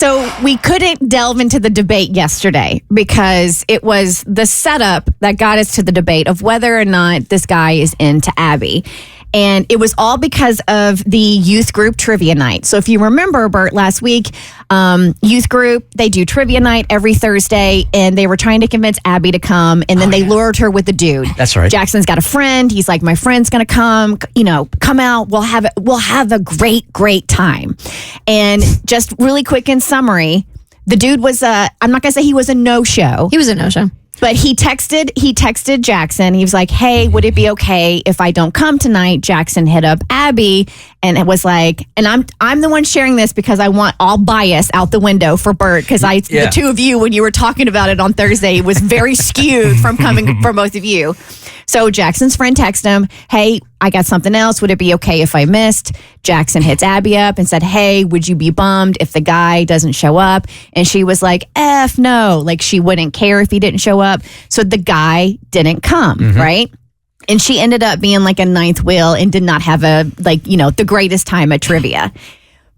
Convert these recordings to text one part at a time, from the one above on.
So we couldn't delve into the debate yesterday because it was the setup that got us to the debate of whether or not this guy is into Abby. And it was all because of the youth group trivia night. So if you remember, Bert, last week, youth group, they do trivia night every Thursday, and they were trying to convince Abby to come, and then they lured her with the dude. That's right. Jackson's got a friend. He's like, my friend's going to come, come out. We'll have a great time. And just really quick in summary, the dude was I'm not going to say he was a no-show. He was a no-show. But he texted Jackson. He was like, hey, would it be okay if I don't come tonight? Jackson hit up Abby and it was like, and I'm the one sharing this because I want all bias out the window for Bert because the two of you, when you were talking about it on Thursday, it was very skewed from coming from both of you. So Jackson's friend texted him, hey, I got something else. Would it be okay if I missed? Jackson hits Abby up and said, hey, would you be bummed if the guy doesn't show up? And she was like, F no. Like she wouldn't care if he didn't show up. So the guy didn't come, right? And she ended up being like a ninth wheel and did not have the greatest time at trivia.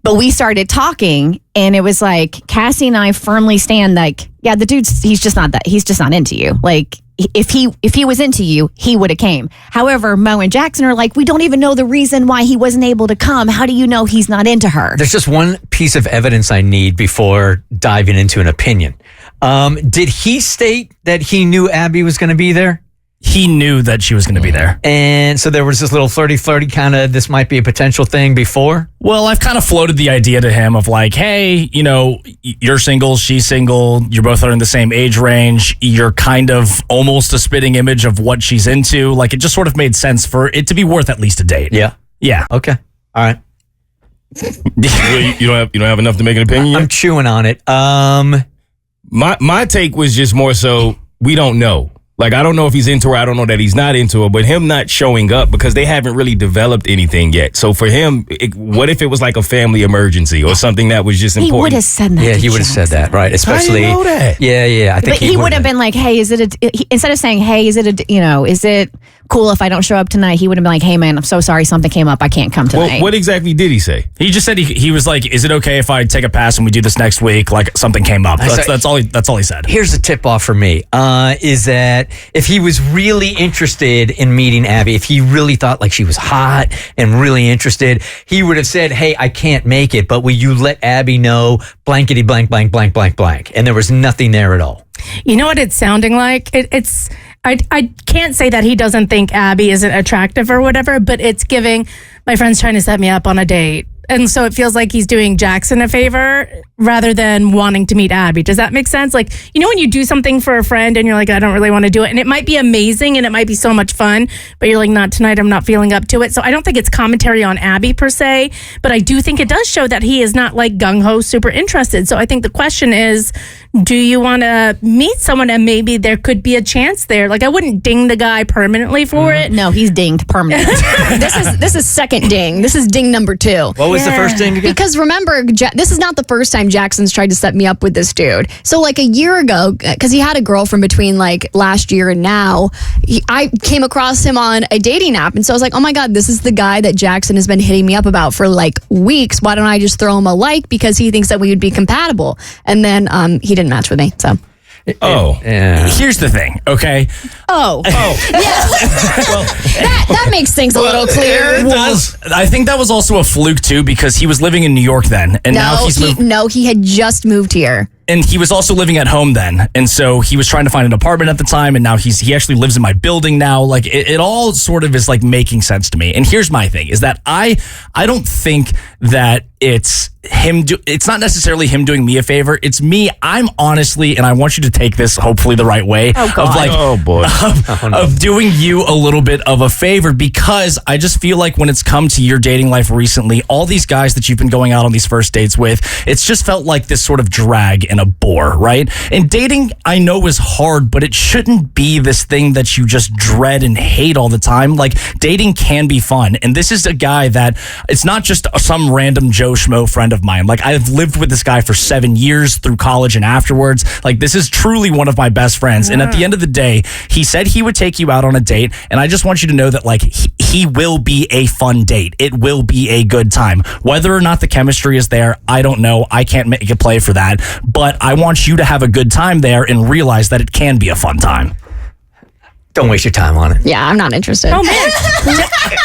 But we started talking and it was like Cassie and I firmly stand like, yeah, the dude's he's just not into you. Like if he was into you, he would have came. However, Mo and Jackson are like, we don't even know the reason why he wasn't able to come. How do you know he's not into her? There's just one piece of evidence I need before diving into an opinion. Did he state that he knew Abby was going to be there? He knew that she was going to be there. And so there was this little flirty kind of, this might be a potential thing before? Well, I've kind of floated the idea to him of like, hey, you're single, she's single, you're both are in the same age range, you're kind of almost a spitting image of what she's into. Like, it just sort of made sense for it to be worth at least a date. Yeah. Yeah. Okay. All right. You don't have enough to make an opinion yet? I'm chewing on it. My take was just more so, we don't know. Like, I don't know if he's into her. I don't know that he's not into her. But him not showing up because they haven't really developed anything yet. So for him, what if it was like a family emergency or something that was just important? He would have said that. Yeah, he would have said that, right? Especially, I didn't know that. Yeah. I think he would have been like, hey, instead of saying, hey, is it cool if I don't show up tonight? He would have been like, hey, man, I'm so sorry. Something came up. I can't come tonight. Well, what exactly did he say? He just said he was like, is it okay if I take a pass and we do this next week? Like something came up. That's all he said. Here's the tip off for me, is that if he was really interested in meeting Abby, if he really thought like she was hot and really interested, he would have said, hey, I can't make it, but will you let Abby know blankety blank, blank, blank, blank, blank. And there was nothing there at all. You know what it's sounding like? I can't say that he doesn't think Abby isn't attractive or whatever, but it's giving, my friend's trying to set me up on a date. And so it feels like he's doing Jackson a favor rather than wanting to meet Abby. Does that make sense? Like, when you do something for a friend and you're like, I don't really want to do it. And it might be amazing and it might be so much fun, but you're like, not tonight. I'm not feeling up to it. So I don't think it's commentary on Abby per se, but I do think it does show that he is not like gung-ho super interested. So I think the question is, do you want to meet someone and maybe there could be a chance there? Like, I wouldn't ding the guy permanently for it. No, he's dinged permanently. This is second ding. This is ding number 2. What was the first thing again? Because remember, this is not the first time Jackson's tried to set me up with this dude. So like a year ago, because he had a girlfriend between like last year and now, I came across him on a dating app. And so I was like, oh my God, this is the guy that Jackson has been hitting me up about for like weeks. Why don't I just throw him a like? Because he thinks that we would be compatible. And then he didn't match with me. So. Yeah. Here's the thing, okay? Yeah. Well, that makes things a little clearer. It does. I think that was also a fluke too because he was living in New York then, and now he's moved. No, he had just moved here. And he was also living at home then. And so he was trying to find an apartment at the time. And now he actually lives in my building now. Like it all sort of is like making sense to me. And here's my thing is that I don't think that it's him. It's not necessarily him doing me a favor. It's me. I'm honestly, and I want you to take this hopefully the right way. Oh, God. Of like, oh boy, of doing you a little bit of a favor because I just feel like when it's come to your dating life recently, all these guys that you've been going out on these first dates with, it's just felt like this sort of drag and a bore, right? And dating, I know, is hard, but it shouldn't be this thing that you just dread and hate all the time. Like dating can be fun, and this is a guy that it's not just some random Joe Joe Schmo friend of mine. Like, I've lived with this guy for 7 years through college and afterwards. Like, this is truly one of my best friends. And at the end of the day, he said he would take you out on a date. And I just want you to know that, like, he will be a fun date. It will be a good time. Whether or not the chemistry is there, I don't know. I can't make a play for that. But I want you to have a good time there and realize that it can be a fun time. Don't waste your time on it. Yeah, I'm not interested. Oh man,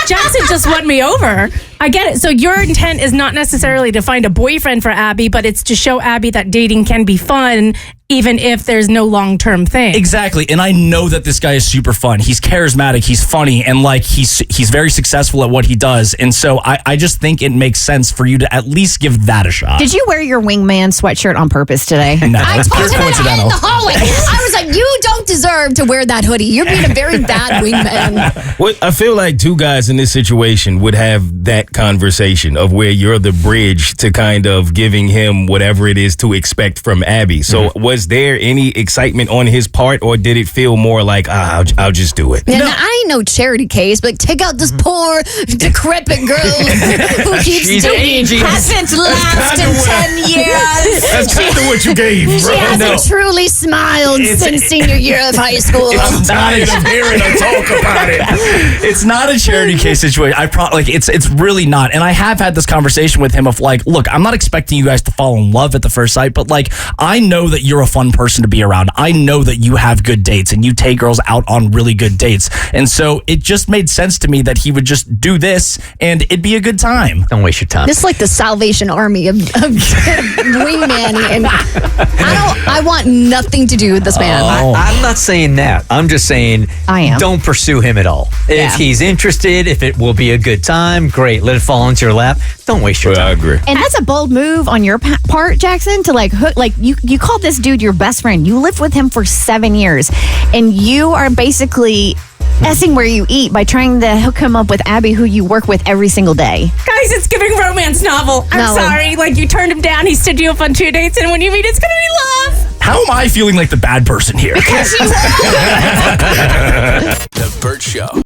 Jackson just won me over. I get it. So your intent is not necessarily to find a boyfriend for Abby, but it's to show Abby that dating can be fun, even if there's no long-term thing. Exactly. And I know that this guy is super fun. He's charismatic. He's funny. And like he's very successful at what he does. And so I just think it makes sense for you to at least give that a shot. Did you wear your wingman sweatshirt on purpose today? No, I it's pure told him that in coincidental. the hallway. I was like, you don't deserve to wear that hoodie. You're being a very bad wingman. Well, I feel like two guys in this situation would have that conversation of where you're the bridge to kind of giving him whatever it is to expect from Abby. So was there any excitement on his part, or did it feel more like, I'll just do it? And I ain't no charity case, but take out this poor, decrepit girl who keeps She's dating. aging. Hasn't laughed in 10 years. That's kind of what you gave, bro. She hasn't truly smiled since senior year of high school. I'm tired of hearing her talk about it. It's not a charity case situation. It's really not. And I have had this conversation with him of like, look, I'm not expecting you guys to fall in love at the first sight, but like, I know that you're a fun person to be around. I know that you have good dates and you take girls out on really good dates. And so it just made sense to me that he would just do this and it'd be a good time. Don't waste your time. This is like the Salvation Army of wingmanning, and I want nothing to do with this man. I'm not saying that. I'm just saying I am. don't pursue him at all. If he's interested, if it will be a good time, great. Let it fall into your lap. Don't waste your I time. agree. And that's a bold move on your part, Jackson, to like hook, like you called this dude your best friend. You lived with him for 7 years, and you are basically messing where you eat by trying to hook him up with Abby, who you work with every single day. Guys, it's giving romance novel. I'm No. sorry. Like, you turned him down. He stood you up on 2 dates, and when you meet, it's going to be love. How am I feeling like the bad person here? The Bert Show.